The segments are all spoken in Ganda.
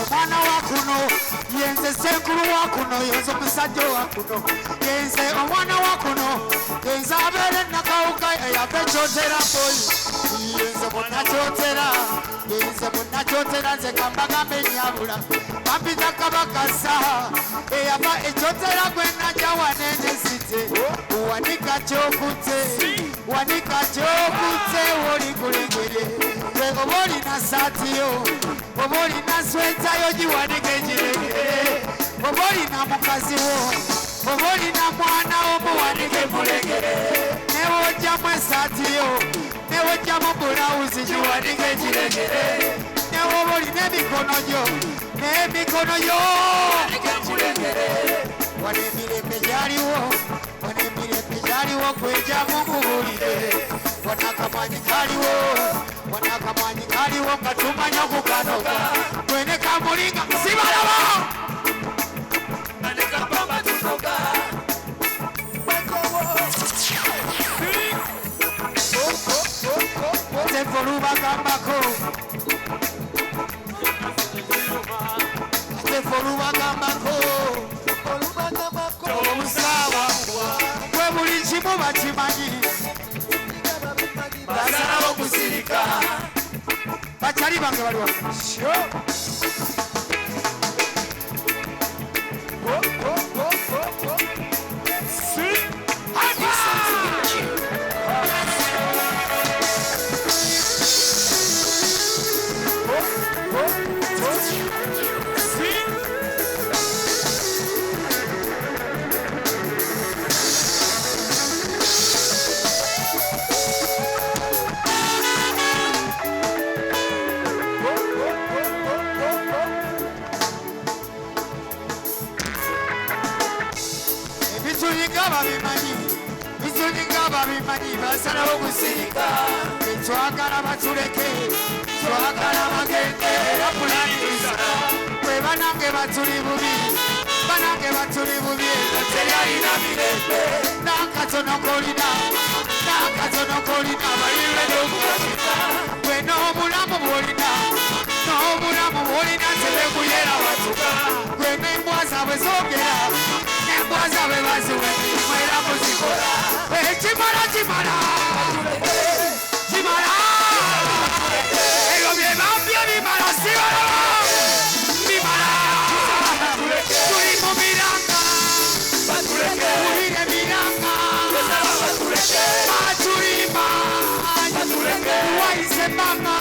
mwana wa kuno yenze senkulu wa kuno yenze omusajja wa kuno yenze omwana wa kuno yenze abeere nakawuka eyabekyotera boyi yenze munakyotera yenze munakyotera nze kambagambe nyabula bampita kabakasa eyava ekyotera gwenajja wanene site wanika kyokute wanika kyokute woli kulegere oba olina saatiyo oba olina swetayo giwanike giregere oba olina mukazi wo oba olina mwana wo muwanike mulegere newojjamu esaatiyo newojjamu bulawuzi giwanike giregere newoba olina emikono gyo n'emikono yo wanike mulegere wana emirembe gyaliwo wana emirembe gyaliwo kwejamu nkubulire wana akamanyi kaliwo wana akamanyi kaliwo nga tumanya okukanoga mwene kamulinga sibalaba anekapamba tunoga tefo lubagambako tefo lubagambako obusawa bwe buli kimu bakimanyi basalawo kusirika bakyali bange bali wa babimanyi basalawo kusirika twagala batuleke twagala bagende era kulangiriza bwe banange batuli bubi banange batuli bubi nga teyalina mirembe n'akatono kolina baliwe n'okukakita bwe n'obulamu bwolina tebekuyera watuka bwe n'embwa zaabwe zoogera n'embwa zaabwe baziwe emirimu era muzikola kimala ebyo bye bambye bimala sibalaba bimala tuli mu miranga tulire miranga batulima wayise mama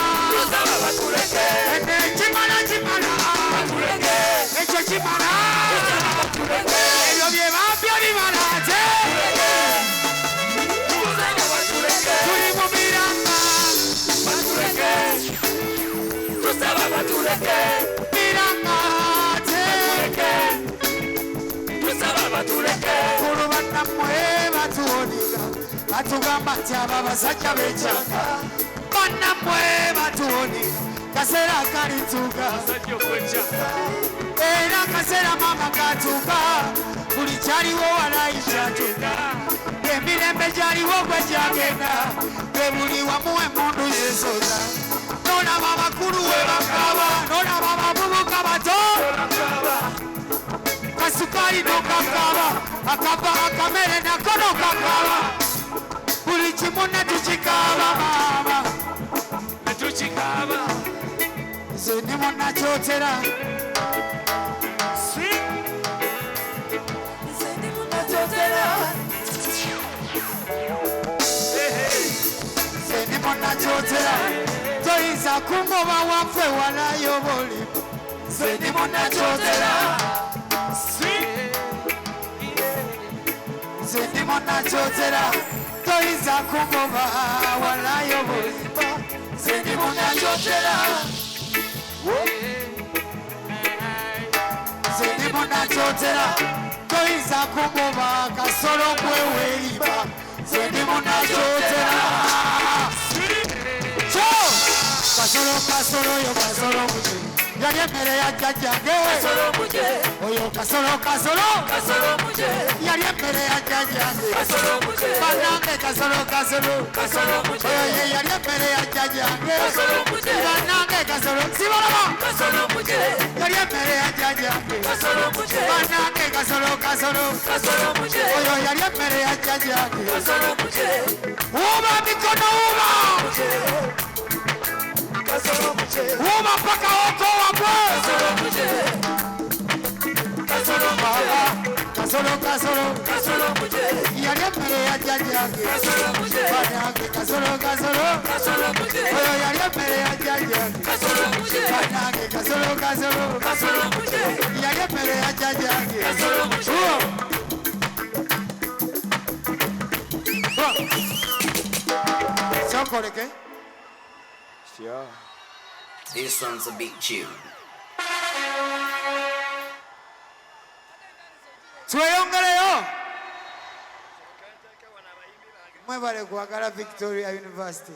kimala ekyo kimala ebyo bye bambye bimala te tuli mu miranga batuleke miranga te kulu bannammwe batuwoniga batugamba nti abo abasajja b'ekyanga bannammwe batuwoniga kaseera kalituuka era kaseera maama katuuka buli kyaliwo walayi kyatuuka emirembe gyaliwo gwe gyagenda bwe buli wamu emmundu zesoza nolaba abakulu we bakaba nolaba abavubuka bato kasukaali nokakaba akava akamere nako nokakaba buli kimu netukikaaba maama netukikaaba nze ndi munnakyotera nze ndi munnakyotera nze ndi munnakyotera toyinza kungoba waffe walayo boli nze ndi munnakyotera nze ndi munnakyotera toyinza kungoba walayo bolimba nze ndi munnakyotera nze ndi munnakyotera toyinza kungoba kasolo kwewerimba nze ndi munnakyotera kasolo yo kasolo muje yali emmere ya jjajjange oyo kasolo muje yali emmere ya jjajjange bannange kasolo oyo ye yali emmere ya jjajjange bannange kasolo sibalaba yali emmere ya jjajjange bannange kasolo oyo yali emmere ya jjajjange wuuba mikono wuuba paka oko wabwe kasolo yali emmere ya jjajjange bannange kasolo oyo yali emmere ya jjajjange bannange kasolo yali emmere ya jjajjange sokoleke sure. This one's a big tune. Tweyongereyo mwebale kwagala Victoria University.